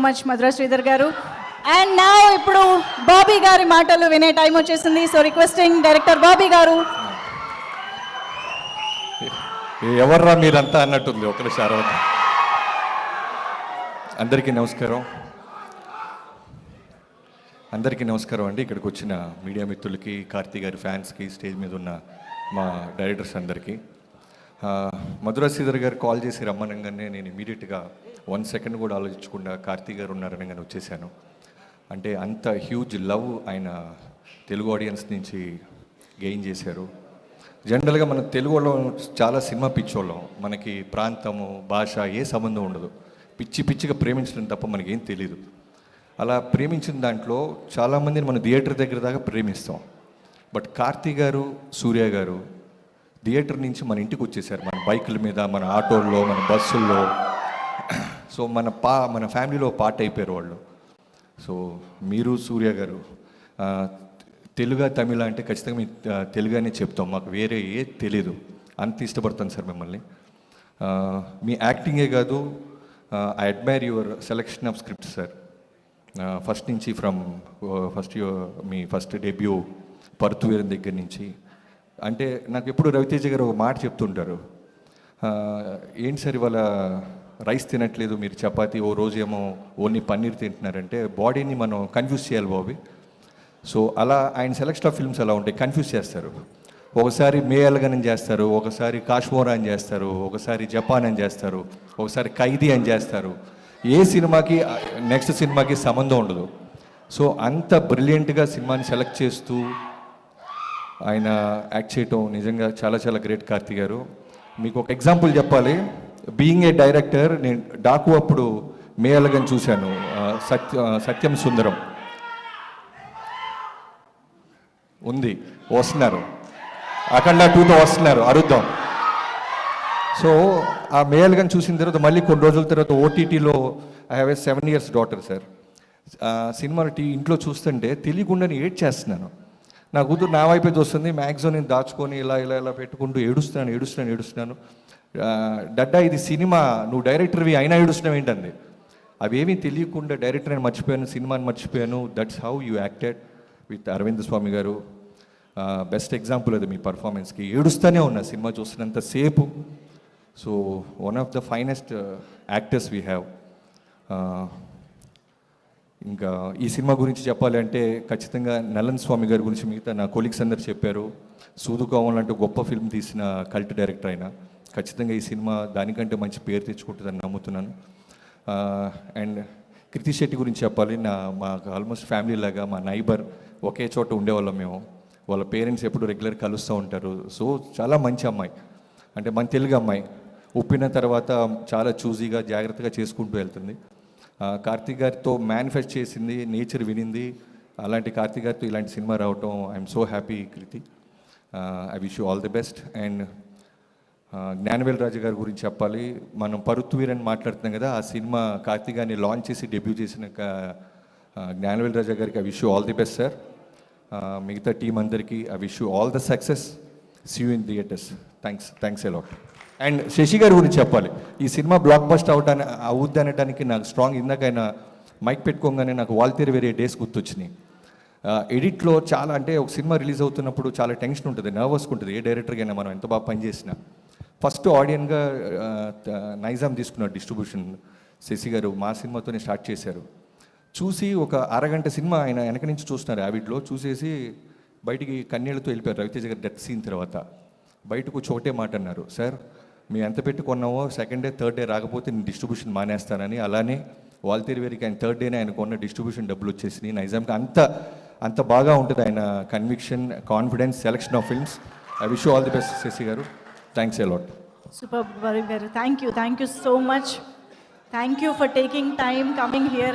Much మధుర శ్రీధర్ గారు. And నా ఇప్పుడు బాబీ గారి మాటలు వినే టైం వచ్చేసింది. సో రిక్వెస్టింగ్ డైరెక్టర్ బాబీ గారు. ఎవర్రా మీరంతా అన్నట్టుంది ఒకసారి. అందరికీ నమస్కారం అండి. ఇక్కడికి వచ్చిన మీడియా మిత్రులకి, కార్తీ గారి ఫ్యాన్స్కి, స్టేజ్ మీద ఉన్న మా డైరెక్టర్స్ అందరికీ. మధుర శ్రీధర్ గారు కాల్ చేసి రమ్మనగానే నేను ఇమీడియట్గా 1 సెకండ్ కూడా ఆలోచించకుండా కార్తీ గారు ఉన్నారనగానే వచ్చేసాను. అంటే అంత హ్యూజ్ లవ్ ఆయన తెలుగు ఆడియన్స్ నుంచి గెయిన్ చేశారు. జనరల్గా మన తెలుగు వాళ్ళం చాలా సినిమా పిచ్చోళ్ళం. మనకి ప్రాంతము, భాష ఏ సంబంధం ఉండదు. పిచ్చిగా ప్రేమించడం తప్ప మనకేం తెలీదు. అలా ప్రేమించిన దాంట్లో చాలామందిని మనం థియేటర్ దగ్గర దాకా ప్రేమిస్తాం. బట్ కార్తీ గారు, సూర్య గారు థియేటర్ నుంచి మన ఇంటికి వచ్చేసారు. మన బైకుల మీద, మన ఆటోల్లో, మన బస్సుల్లో. సో మన ఫ్యామిలీలో పార్ట్ అయిపోయారు వాళ్ళు. సో మీరు సూర్య గారు తెలుగు, తమిళ అంటే ఖచ్చితంగా మీ తెలుగు అనే చెప్తాం. మాకు వేరే ఏ తెలీదు. అంత ఇష్టపడతాను సార్ మిమ్మల్ని. మీ యాక్టింగే కాదు, I admire your selection of script sir. First నుంచి మీ ఫస్ట్ డెబ్యూ పరుతువీరం దగ్గర నుంచి. అంటే నాకు ఎప్పుడు రవితేజ గారు ఒక మాట చెప్తుంటారు, ఏంటి సార్ ఇవాళ రైస్ తినట్లేదు, మీరు చపాతీ, ఓ రోజు ఏమో ఓన్లీ పన్నీర్ తింటున్నారంటే బాడీని మనం కన్ఫ్యూజ్ చేయాలి బాబీ. సో అలా ఆయన సెలెక్షన్ ఆఫ్ ఫిల్మ్స్ అలా ఉంటాయి, కన్ఫ్యూజ్ చేస్తారు. ఒకసారి మే అలగన్ అని చేస్తారు, ఒకసారి కాశ్మోరా అని చేస్తారు, ఒకసారి జపాన్ అని చేస్తారు, ఒకసారి ఖైదీ అని చేస్తారు. ఏ సినిమాకి నెక్స్ట్ సినిమాకి సంబంధం ఉండదు. సో అంత బ్రిలియంట్గా సినిమాని సెలెక్ట్ చేస్తూ ఆయన యాక్ట్ చేయటం నిజంగా చాలా గ్రేట్ కార్తీ గారు. మీకు ఒక ఎగ్జాంపుల్ చెప్పాలి. బీయింగ్ ఏ డైరెక్టర్, నేను డాకు అప్పుడు మే అలగన్ చూశాను, సత్యం సుందరం ఉంది, వస్తున్నారు, అఖండ 2తో వస్తున్నారు, అరుద్దాం. సో ఆ మే అలగన్ చూసిన తర్వాత మళ్ళీ కొన్ని రోజుల తర్వాత ఓటీటీలో I have a 7 years daughter sir. సినిమాలు ఇంట్లో చూస్తుంటే తెలియకుండానే ఏడ్ చేస్తున్నాను. నా కూతురు నా వైపే చూస్తుంది, మ్యాక్సిమం నేను దాచుకొని ఇలా పెట్టుకుంటూ ఏడుస్తున్నాను. డడ్డా ఇది సినిమా, నువ్వు డైరెక్టర్వి అయినా ఏడుస్తున్నావు ఏంటంది. అవేమీ తెలియకుండా డైరెక్టర్ అని మర్చిపోయాను, సినిమాని మర్చిపోయాను. That's how you acted with Arvind Swami గారు. బెస్ట్ ఎగ్జాంపుల్ అది మీ పర్ఫార్మెన్స్కి. ఏడుస్తూనే ఉన్నా సినిమా చూస్తున్నంత సేపు. So one of the finest actors we have. ఇంకా ఈ సినిమా గురించి చెప్పాలి అంటే ఖచ్చితంగా నలన్ స్వామి గారి గురించి మిగతా నా కొలీగ్స్ అందరు చెప్పారు. సూదుకోవం లాంటి గొప్ప ఫిల్మ్ తీసిన కల్ట్ డైరెక్టర్ అయినా ఖచ్చితంగా ఈ సినిమా దానికంటే మంచి పేరు తెచ్చుకుంటుందని నమ్ముతున్నాను. అండ్ కృతి శెట్టి గురించి చెప్పాలి. మాకు ఆల్మోస్ట్ ఫ్యామిలీ లాగా, మా నైబర్, ఒకే చోట ఉండేవాళ్ళం మేము. వాళ్ళ పేరెంట్స్ ఎప్పుడు రెగ్యులర్ కలుస్తూ ఉంటారు. సో చాలా మంచి అమ్మాయి, అంటే మన తెలుగు అమ్మాయి. ఉప్పిన తర్వాత చాలా చూజీగా, జాగ్రత్తగా చేసుకుంటూ వెళ్తుంది. కార్తీక్ గారితో మేనిఫెస్ట్ చేసింది, నేచర్ వినింది. అలాంటి కార్తీక్ గారితో ఇలాంటి సినిమా రావటం I'm so happy Kriti. I wish you all the best. And Gnanavel Raja గారి గురించి చెప్పాలి. మనం పరుత్వీర్ అని మాట్లాడుతున్నాం కదా, ఆ సినిమా కార్తీక్ గారిని లాంచ్ చేసి డెబ్యూ చేసిన జ్ఞానవేల్ రాజా గారికి I wish you all the best sir. మిగతా టీం అందరికీ I wish you all the success. See you in theatres. Thanks a lot. And Sashi గారి గురించి చెప్పాలి. ఈ సినిమా బ్లాక్ బస్ట్ అవుద్ది అనడానికి నాకు స్ట్రాంగ్, ఇందాక ఆయన మైక్ పెట్టుకోగానే నాకు వాల్తేరు వేరే డేస్ గుర్తొచ్చినాయి. ఎడిట్లో చాలా, అంటే ఒక సినిమా రిలీజ్ అవుతున్నప్పుడు చాలా టెన్షన్ ఉంటుంది, నర్వస్గా ఉంటుంది. ఏ డైరెక్టర్కైనా మనం ఎంత బాగా పనిచేసినా. ఫస్ట్ ఆడియన్గా నైజాం తీసుకున్నారు డిస్ట్రిబ్యూషన్. శశి గారు మా సినిమాతోనే స్టార్ట్ చేశారు. చూసి ఒక అరగంట సినిమా ఆయన వెనక నుంచి చూస్తున్నారు యావిడ్లో. చూసేసి బయటికి కన్నీళ్లతో వెళ్ళిపోయారు. రవితేజ గారు డెత్ సీన్ తర్వాత బయటకు చోటే మాట అన్నారు, సార్ మేము ఎంత పెట్టుకున్నామో సెకండ్ డే, థర్డ్ డే రాకపోతే నేను డిస్ట్రిబ్యూషన్ మానేస్తానని. అలానే వాల్తేరు వేరికి ఆయన థర్డ్ డేనే ఆయన కొన్న డిస్ట్రిబ్యూషన్ డబ్బులు వచ్చేసినాయి. నైజాంకి అంత బాగా ఉంటుంది ఆయన conviction, confidence, selection of films. I wish you all the best Sasi గారు. Thanks a lot. Super Bobby గారు, thank you so much. Thank you for taking time coming here.